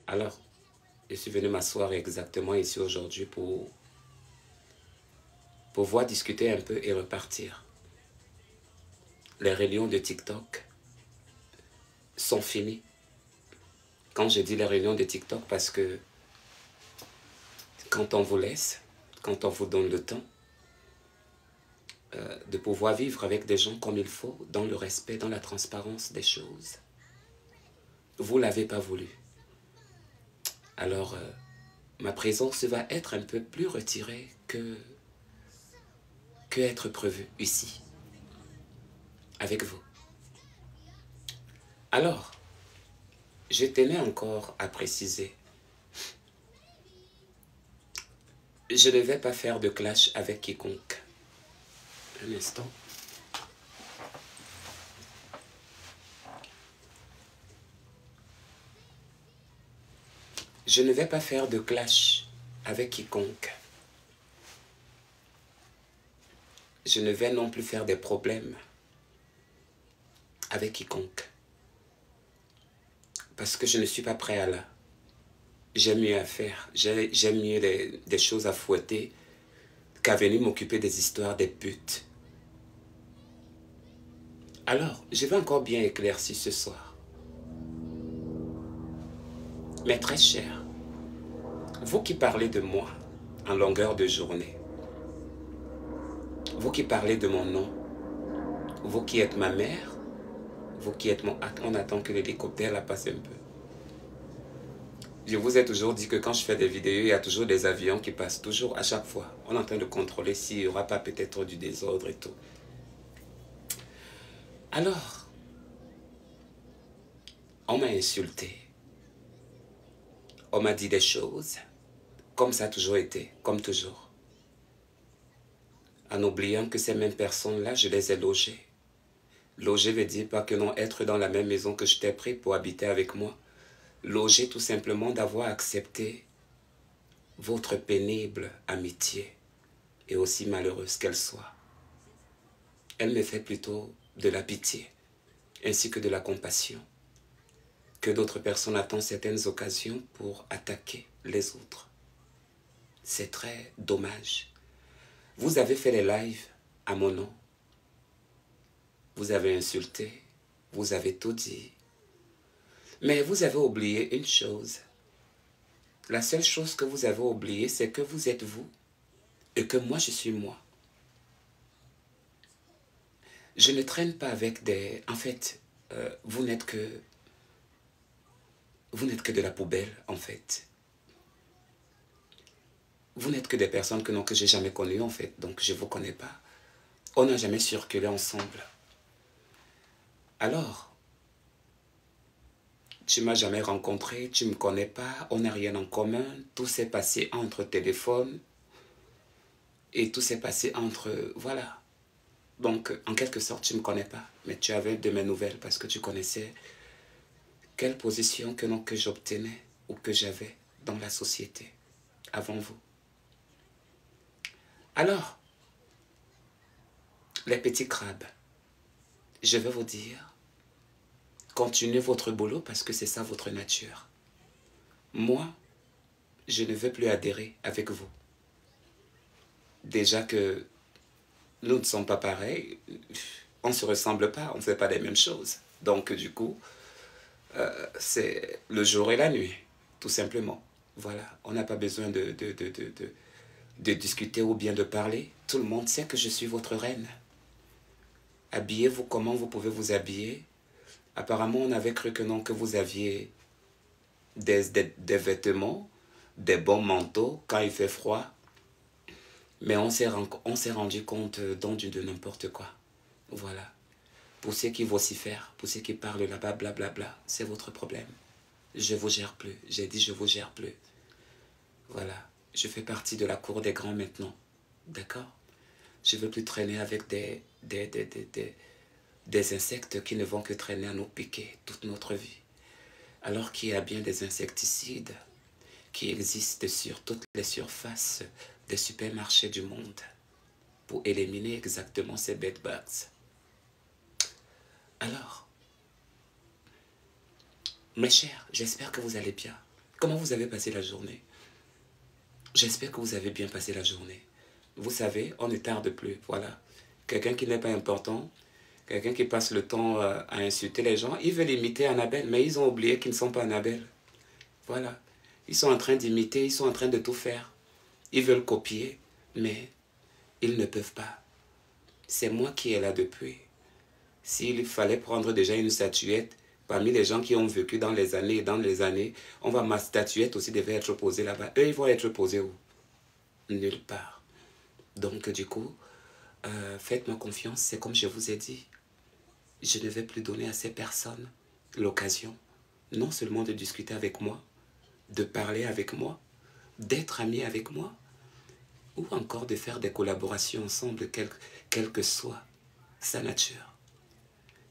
Alors, je suis venu m'asseoir exactement ici aujourd'hui pour pouvoir discuter un peu et repartir. Les réunions de TikTok sont finies. Quand je dis les réunions de TikTok, parce que quand on vous laisse, quand on vous donne le temps de pouvoir vivre avec des gens comme il faut, dans le respect, dans la transparence des choses, vous ne l'avez pas voulu. Alors, ma présence va être un peu plus retirée que être prévue ici, avec vous. Alors, je tenais encore à préciser, je ne vais pas faire de clash avec quiconque. Un instant. Je ne vais pas faire de clash avec quiconque. Je ne vais non plus faire des problèmes avec quiconque. Parce que je ne suis pas prêt à là. J'ai mieux à faire. J'ai mieux des choses à fouetter qu'à venir m'occuper des histoires des putes. Alors, je vais encore bien éclaircir ce soir. Mais très cher, vous qui parlez de moi en longueur de journée, vous qui parlez de mon nom, vous qui êtes ma mère, vous qui êtes mon... On attend que l'hélicoptère la passe un peu. Je vous ai toujours dit que quand je fais des vidéos, il y a toujours des avions qui passent, toujours, à chaque fois. On est en train de contrôler s'il n'y aura pas peut-être du désordre et tout. Alors, on m'a insulté. On m'a dit des choses, comme ça a toujours été, comme toujours. En oubliant que ces mêmes personnes-là, je les ai logées. Loger veut dire pas que non, être dans la même maison que je t'ai pris pour habiter avec moi. Loger tout simplement d'avoir accepté votre pénible amitié, et aussi malheureuse qu'elle soit. Elle me fait plutôt de la pitié, ainsi que de la compassion, que d'autres personnes attendent certaines occasions pour attaquer les autres. C'est très dommage. Vous avez fait les lives à mon nom. Vous avez insulté, vous avez tout dit. Mais vous avez oublié une chose. La seule chose que vous avez oubliée, c'est que vous êtes vous et que moi, je suis moi. Je ne traîne pas avec des... En fait, vous n'êtes que de la poubelle, en fait. Vous n'êtes que des personnes que je n'ai jamais connues, en fait. Donc, je ne vous connais pas. On n'a jamais circulé ensemble. Alors, tu ne m'as jamais rencontré, tu ne me connais pas, on n'a rien en commun. Tout s'est passé entre téléphones et tout s'est passé entre... Voilà. Donc, en quelque sorte, tu ne me connais pas. Mais tu avais de mes nouvelles parce que tu connaissais quelle position que j'obtenais ou que j'avais dans la société avant vous. Alors, les petits crabes, je vais vous dire, continuez votre boulot parce que c'est ça votre nature. Moi, je ne veux plus adhérer avec vous. Déjà que nous ne sommes pas pareils, on ne se ressemble pas, on ne fait pas les mêmes choses. Donc, du coup, c'est le jour et la nuit, tout simplement. Voilà, on n'a pas besoin de discuter ou bien de parler. Tout le monde sait que je suis votre reine. Habillez-vous comment vous pouvez vous habiller. Apparemment, on avait cru que non, que vous aviez des vêtements, des bons manteaux quand il fait froid. Mais on s'est rendu compte de n'importe quoi. Voilà. Pour ceux qui vocifèrent, pour ceux qui parlent là-bas, blablabla, c'est votre problème. Je ne vous gère plus. J'ai dit je ne vous gère plus. Voilà. Je fais partie de la cour des grands maintenant. D'accord? Je ne veux plus traîner avec des insectes qui ne vont que traîner à nous piquer toute notre vie. Alors qu'il y a bien des insecticides qui existent sur toutes les surfaces des supermarchés du monde pour éliminer exactement ces bedbugs. Alors, mes chers, j'espère que vous allez bien. Comment vous avez passé la journée? J'espère que vous avez bien passé la journée. Vous savez, on ne tarde plus, voilà. Quelqu'un qui n'est pas important, quelqu'un qui passe le temps à insulter les gens, ils veulent imiter Annabelle, mais ils ont oublié qu'ils ne sont pas Annabelle. Voilà. Ils sont en train d'imiter, ils sont en train de tout faire. Ils veulent copier, mais ils ne peuvent pas. C'est moi qui est là depuis. S'il fallait prendre déjà une statuette, parmi les gens qui ont vécu dans les années et dans les années, ma statuette aussi devait être posée là-bas. Eux, ils vont être posés où? Nulle part. Donc, du coup, faites-moi confiance, c'est comme je vous ai dit. Je ne vais plus donner à ces personnes l'occasion, non seulement de discuter avec moi, de parler avec moi, d'être amis avec moi, ou encore de faire des collaborations ensemble, quelle que soit sa nature.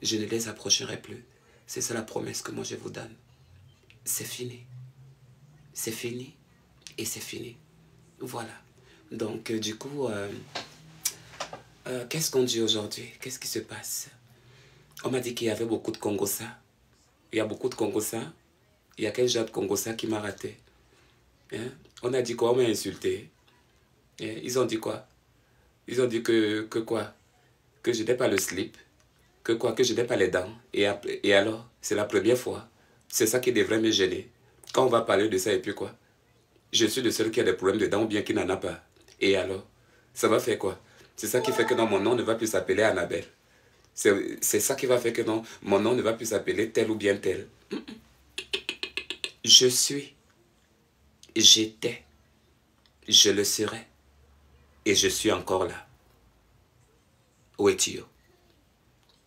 Je ne les approcherai plus. C'est ça la promesse que moi je vous donne. C'est fini. C'est fini et c'est fini. Voilà. Donc, du coup, qu'est-ce qu'on dit aujourd'hui? Qu'est-ce qui se passe? On m'a dit qu'il y avait beaucoup de Congossa. Il y a beaucoup de Congossa. Il y a quel genre de Congossa qui m'a raté? Hein? On a dit quoi? On m'a insulté. Hein? Ils ont dit quoi? Ils ont dit que quoi? Que je n'ai pas le slip. Que quoi? Que je n'ai pas les dents. Et alors? C'est la première fois. C'est ça qui devrait me gêner. Quand on va parler de ça et puis quoi? Je suis le seul qui a des problèmes de dents ou bien qui n'en a pas. Et alors? Ça va faire quoi? C'est ça qui fait que non, mon nom ne va plus s'appeler Annabelle. C'est ça qui va faire que non, mon nom ne va plus s'appeler tel ou bien tel. Je suis, j'étais, je le serai, et je suis encore là. Où es-tu?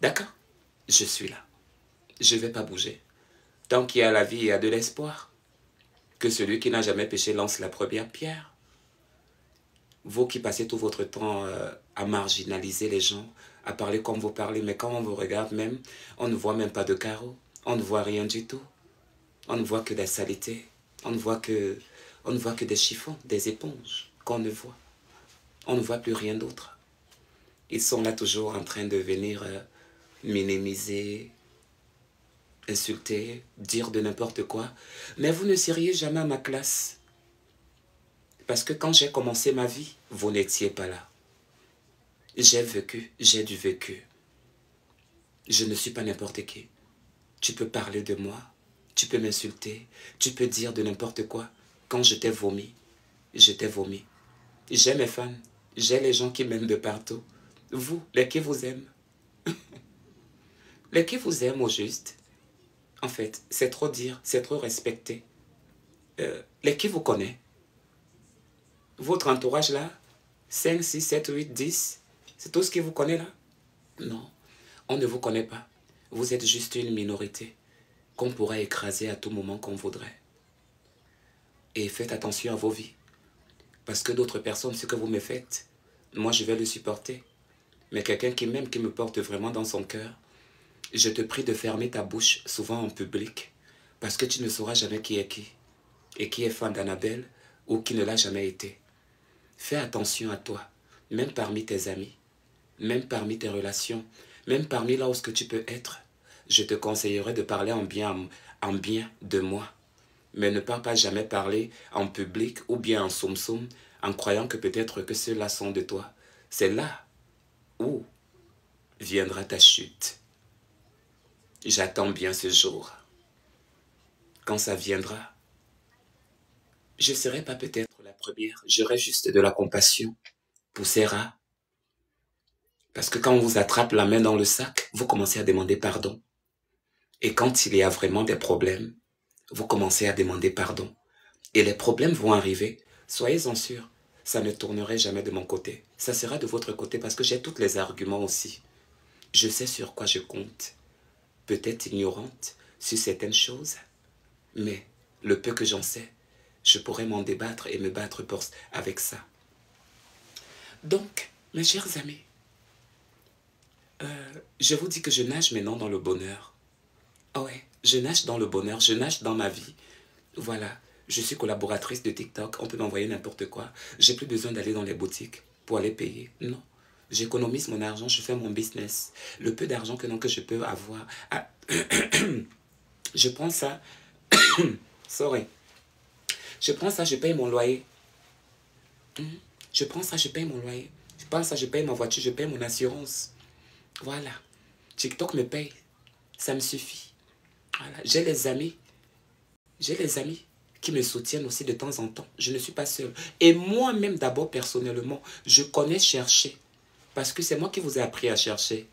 D'accord? Je suis là. Je ne vais pas bouger. Tant qu'il y a la vie, il y a de l'espoir. Que celui qui n'a jamais péché lance la première pierre. Vous qui passez tout votre temps à marginaliser les gens, à parler comme vous parlez, mais quand on vous regarde même, on ne voit même pas de carreaux, on ne voit rien du tout. On ne voit que des saletés, on ne voit que des chiffons, des éponges qu'on ne voit. On ne voit plus rien d'autre. Ils sont là toujours en train de venir minimiser, insulter, dire de n'importe quoi. Mais vous ne seriez jamais à ma classe. Parce que quand j'ai commencé ma vie, vous n'étiez pas là. J'ai vécu, j'ai du vécu. Je ne suis pas n'importe qui. Tu peux parler de moi, tu peux m'insulter, tu peux dire de n'importe quoi. Quand je t'ai vomi, je t'ai vomi. J'ai mes fans, j'ai les gens qui m'aiment de partout. Vous, les qui vous aiment. Les qui vous aiment au juste. En fait, c'est trop dire, c'est trop respecter. Les qui vous connaissent. Votre entourage là, 5, 6, 7, 8, 10, c'est tout ce qui vous connaît là? Non, on ne vous connaît pas. Vous êtes juste une minorité qu'on pourrait écraser à tout moment qu'on voudrait. Et faites attention à vos vies. Parce que d'autres personnes, ce que vous me faites, moi je vais le supporter. Mais quelqu'un qui m'aime, qui me porte vraiment dans son cœur, je te prie de fermer ta bouche, souvent en public, parce que tu ne sauras jamais qui est qui, et qui est fan d'Annabelle, ou qui ne l'a jamais été. Fais attention à toi, même parmi tes amis, même parmi tes relations, même parmi là où tu peux être. Je te conseillerais de parler en bien de moi. Mais ne pas jamais parler en public ou bien en soum-soum, en croyant que peut-être que ceux-là sont de toi. C'est là où viendra ta chute. J'attends bien ce jour. Quand ça viendra, je ne serai pas peut-être la première. J'aurai juste de la compassion pour ces rats. Parce que quand on vous attrape la main dans le sac, vous commencez à demander pardon. Et quand il y a vraiment des problèmes, vous commencez à demander pardon. Et les problèmes vont arriver, soyez-en sûrs, ça ne tournerait jamais de mon côté. Ça sera de votre côté parce que j'ai tous les arguments aussi. Je sais sur quoi je compte. Peut-être ignorante sur certaines choses, mais le peu que j'en sais, je pourrais m'en débattre et me battre avec ça. Donc, mes chers amis, je vous dis que je nage maintenant dans le bonheur. Ah ouais, je nage dans le bonheur, je nage dans ma vie. Voilà, je suis collaboratrice de TikTok, on peut m'envoyer n'importe quoi. J'ai plus besoin d'aller dans les boutiques pour aller payer. Non, j'économise mon argent, je fais mon business. Le peu d'argent que je peux avoir, je prends ça, sorry, Je prends ça, je paye mon loyer. Je prends ça, je paye mon loyer. Je prends ça, je paye ma voiture, je paye mon assurance. Voilà. TikTok me paye. Ça me suffit. Voilà. J'ai les amis qui me soutiennent aussi de temps en temps. Je ne suis pas seul. Et moi-même, d'abord, personnellement, je connais chercher. Parce que c'est moi qui vous ai appris à chercher.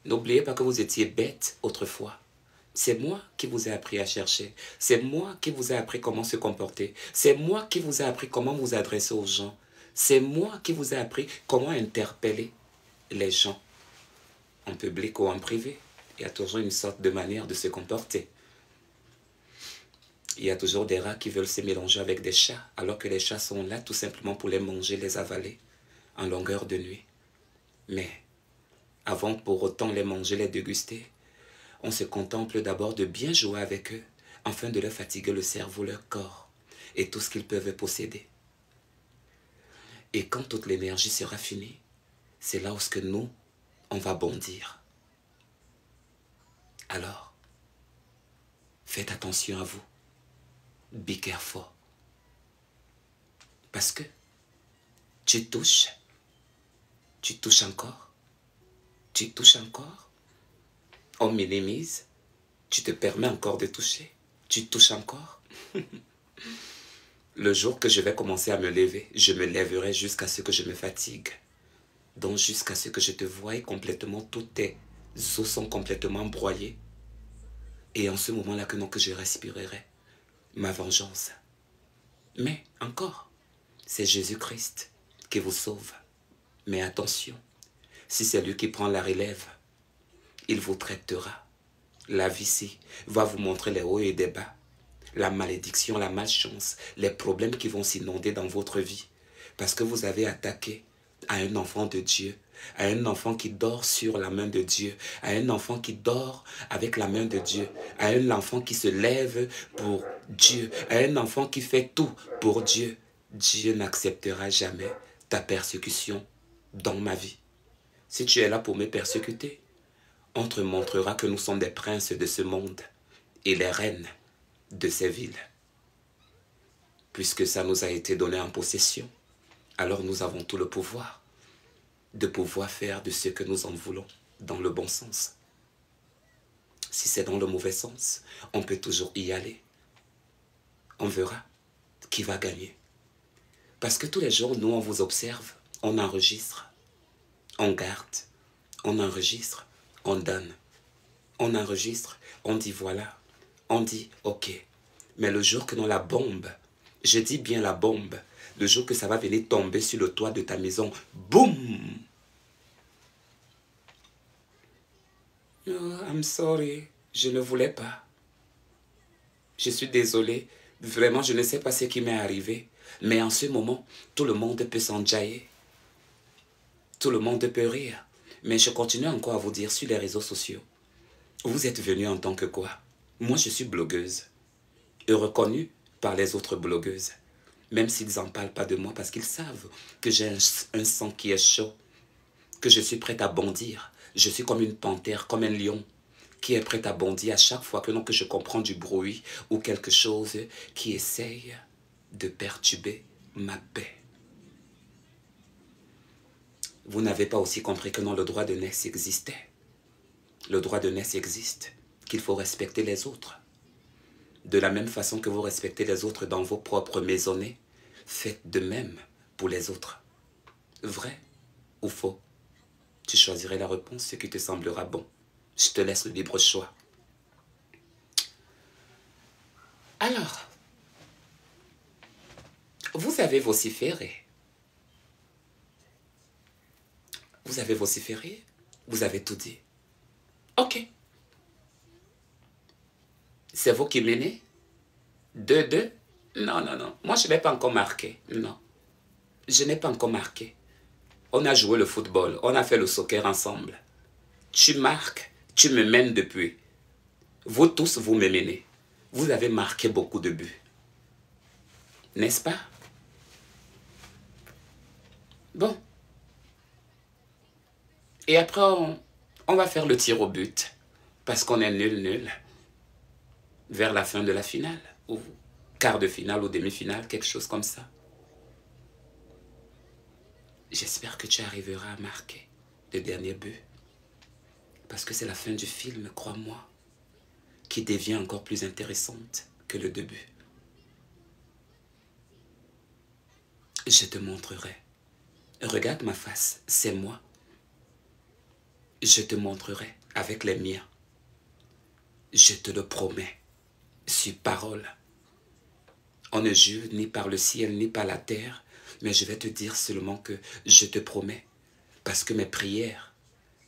N'oubliez pas que vous étiez bête autrefois. C'est moi qui vous ai appris à chercher. C'est moi qui vous ai appris comment se comporter. C'est moi qui vous ai appris comment vous adresser aux gens. C'est moi qui vous ai appris comment interpeller les gens. En public ou en privé. Il y a toujours une sorte de manière de se comporter. Il y a toujours des rats qui veulent se mélanger avec des chats, alors que les chats sont là tout simplement pour les manger, les avaler, en longueur de nuit. Mais, avant pour autant les manger, les déguster, on se contemple d'abord de bien jouer avec eux, afin de leur fatiguer le cerveau, leur corps, et tout ce qu'ils peuvent posséder. Et quand toute l'énergie sera finie, c'est là où ce que nous, on va bondir. Alors, faites attention à vous. Be careful. Parce que tu touches encore, on minimise, tu te permets encore de toucher, tu touches encore. Le jour que je vais commencer à me lever, je me lèverai jusqu'à ce que je me fatigue. Donc jusqu'à ce que je te voie complètement, tous tes os sont complètement broyés. Et en ce moment-là que je respirerai ma vengeance. Mais encore, c'est Jésus-Christ qui vous sauve. Mais attention, si c'est lui qui prend la relève, il vous traitera. La vie-ci va vous montrer les hauts et les bas, la malédiction, la malchance, les problèmes qui vont s'inonder dans votre vie. Parce que vous avez attaqué à un enfant de Dieu, à un enfant qui dort sur la main de Dieu, à un enfant qui dort avec la main de Dieu, à un enfant qui se lève pour Dieu, à un enfant qui fait tout pour Dieu. Dieu n'acceptera jamais ta persécution dans ma vie. Si tu es là pour me persécuter, on te montrera que nous sommes des princes de ce monde et les reines de ces villes. Puisque ça nous a été donné en possession, alors nous avons tout le pouvoir de pouvoir faire de ce que nous en voulons dans le bon sens. Si c'est dans le mauvais sens, on peut toujours y aller. On verra qui va gagner. Parce que tous les jours, nous, on vous observe, on enregistre, on garde, on enregistre, on donne. On enregistre, on dit voilà, on dit ok. Mais le jour que nous la bombe, je dis bien la bombe, le jour que ça va venir tomber sur le toit de ta maison, boum! Oh, I'm sorry, je ne voulais pas. Je suis désolé, vraiment je ne sais pas ce qui m'est arrivé. Mais en ce moment, tout le monde peut s'enjailler. Tout le monde peut rire. Mais je continue encore à vous dire sur les réseaux sociaux. Vous êtes venu en tant que quoi? Moi je suis blogueuse. Et reconnue par les autres blogueuses. Même s'ils n'en parlent pas de moi parce qu'ils savent que j'ai un sang qui est chaud. Que je suis prête à bondir. Je suis comme une panthère, comme un lion, qui est prête à bondir à chaque fois que je comprends du bruit ou quelque chose qui essaye de perturber ma paix. Vous n'avez pas aussi compris que non, le droit de naissance existait. Le droit de naissance existe, qu'il faut respecter les autres. De la même façon que vous respectez les autres dans vos propres maisonnées, faites de même pour les autres. Vrai ou faux? Tu choisirais la réponse, ce qui te semblera bon. Je te laisse le libre choix. Alors, vous avez vociféré. Vous avez vociféré, vous avez tout dit. Ok. C'est vous qui menez? 2-2? Non, non, non. Moi, je n'ai pas encore marqué. Non. Je n'ai pas encore marqué. On a joué le football. On a fait le soccer ensemble. Tu marques, tu me mènes depuis. Vous tous, vous me menez. Vous avez marqué beaucoup de buts. N'est-ce pas? Bon. Et après, on va faire le tir au but. Parce qu'on est nul. Vers la fin de la finale. Ou quart de finale ou demi-finale, quelque chose comme ça. J'espère que tu arriveras à marquer le dernier but. Parce que c'est la fin du film, crois-moi, qui devient encore plus intéressante que le début. Je te montrerai. Regarde ma face, c'est moi. Je te montrerai avec les miens. Je te le promets, sur parole. On ne jure ni par le ciel ni par la terre, mais je vais te dire seulement que je te promets, parce que mes prières,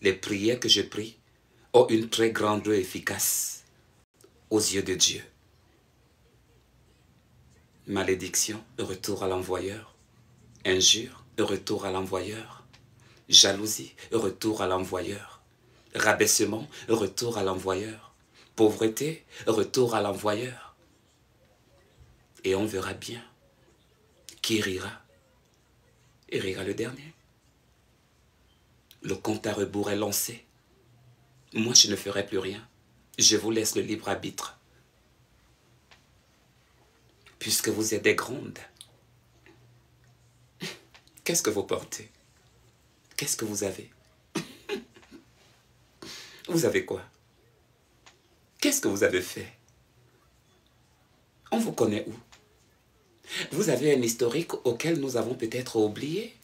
les prières que je prie, ont une très grande efficace aux yeux de Dieu. Malédiction, retour à l'envoyeur. Injure, retour à l'envoyeur. Jalousie, retour à l'envoyeur. Rabaissement, retour à l'envoyeur. Pauvreté, retour à l'envoyeur. Et on verra bien qui rira. Et rira le dernier. Le compte à rebours est lancé. Moi, je ne ferai plus rien. Je vous laisse le libre arbitre. Puisque vous êtes des grandes. Qu'est-ce que vous portez? Qu'est-ce que vous avez? Vous avez quoi? Qu'est-ce que vous avez fait? On vous connaît où? Vous avez un historique auquel nous avons peut-être oublié.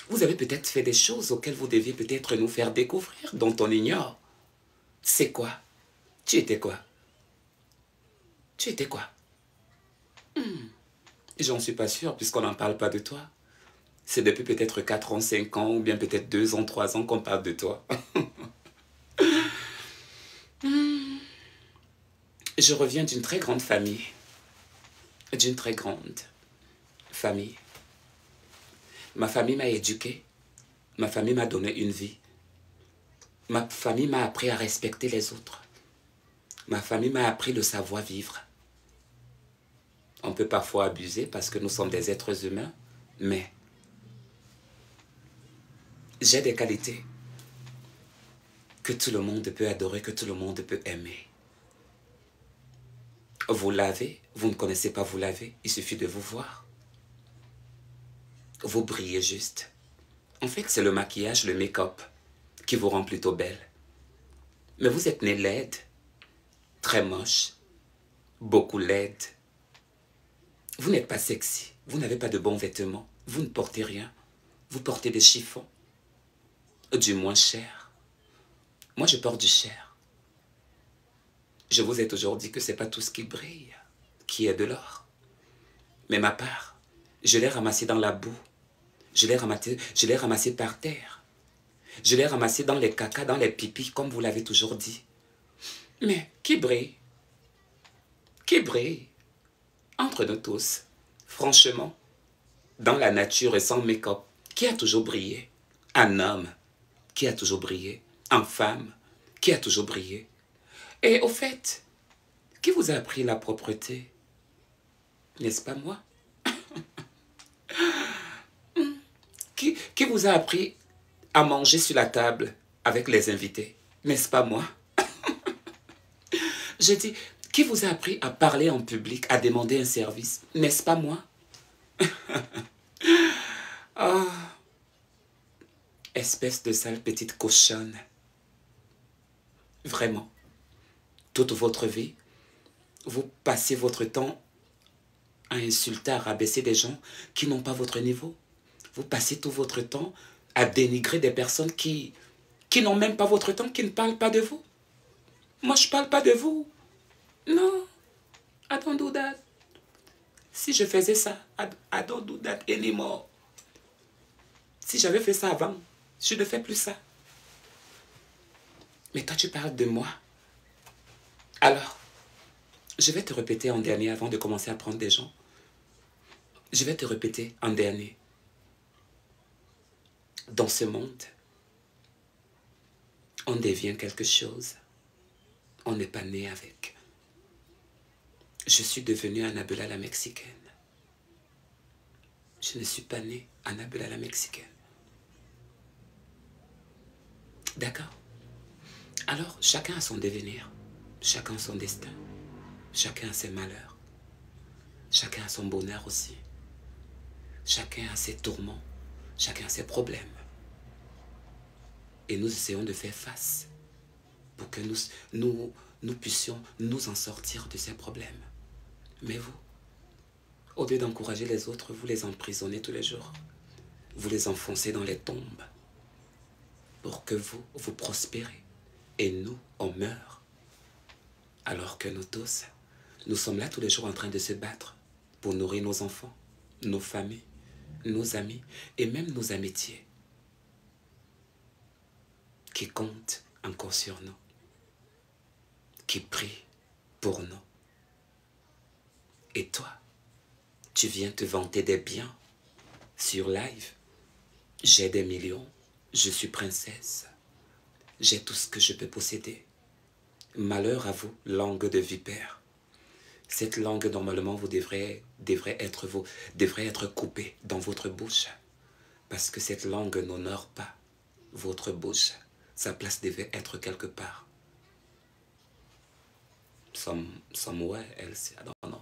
Vous avez peut-être fait des choses auxquelles vous deviez peut-être nous faire découvrir, dont on ignore. C'est quoi? Tu étais quoi? Tu étais quoi? J'en suis pas sûr, puisqu'on n'en parle pas de toi. C'est depuis peut-être 4 ans, 5 ans, ou bien peut-être 2 ans, 3 ans qu'on parle de toi. Je reviens d'une très grande famille. D'une très grande famille. Ma famille m'a éduqué. Ma famille m'a donné une vie. Ma famille m'a appris à respecter les autres. Ma famille m'a appris le savoir-vivre. On peut parfois abuser parce que nous sommes des êtres humains, mais j'ai des qualités que tout le monde peut adorer, que tout le monde peut aimer. Vous l'avez, vous ne connaissez pas, vous l'avez, il suffit de vous voir. Vous brillez juste. En fait, c'est le maquillage, le make-up qui vous rend plutôt belle. Mais vous êtes née laide, très moche, beaucoup laide. Vous n'êtes pas sexy, vous n'avez pas de bons vêtements, vous ne portez rien. Vous portez des chiffons, du moins cher. Moi, je porte du cher. Je vous ai toujours dit que ce n'est pas tout ce qui brille qui est de l'or. Mais ma part, je l'ai ramassé dans la boue. Je l'ai ramassé par terre. Je l'ai ramassé dans les cacas, dans les pipis, comme vous l'avez toujours dit. Mais qui brille? Qui brille? Entre nous tous, franchement, dans la nature et sans make-up, qui a toujours brillé? Un homme qui a toujours brillé? Une femme qui a toujours brillé? Et au fait, qui vous a appris la propreté? N'est-ce pas moi? Qui vous a appris à manger sur la table avec les invités? N'est-ce pas moi? Je dis, qui vous a appris à parler en public, à demander un service? N'est-ce pas moi? Oh, espèce de sale petite cochonne. Vraiment. Toute votre vie, vous passez votre temps à insulter, à rabaisser des gens qui n'ont pas votre niveau. Vous passez tout votre temps à dénigrer des personnes qui n'ont même pas votre temps, qui ne parlent pas de vous. Moi, je ne parle pas de vous. Non. I don't do that. Si je faisais ça, I don't do that anymore. Si j'avais fait ça avant, je ne fais plus ça. Mais toi, tu parles de moi. Alors, je vais te répéter en dernier avant de commencer à prendre des gens. Je vais te répéter en dernier. Dans ce monde, on devient quelque chose. On n'est pas né avec. Je suis devenue Annabella la Mexicaine. Je ne suis pas née Annabella la Mexicaine. D'accord? Alors, chacun a son devenir. Chacun son destin. Chacun a ses malheurs. Chacun a son bonheur aussi. Chacun a ses tourments. Chacun a ses problèmes. Et nous essayons de faire face pour que nous puissions nous en sortir de ces problèmes. Mais vous, au lieu d'encourager les autres, vous les emprisonnez tous les jours. Vous les enfoncez dans les tombes pour que vous prospérez. Et nous, on meurt. Alors que nous tous, nous sommes là tous les jours en train de se battre pour nourrir nos enfants, nos familles, nos amis et même nos amitiés qui comptent encore sur nous, qui prient pour nous. Et toi, tu viens te vanter des biens sur live. J'ai des millions, je suis princesse, j'ai tout ce que je peux posséder. Malheur à vous, langue de vipère. Cette langue, normalement, vous devrait être coupée dans votre bouche. Parce que cette langue n'honore pas votre bouche. Sa place devait être quelque part. Somewhere else, I don't know.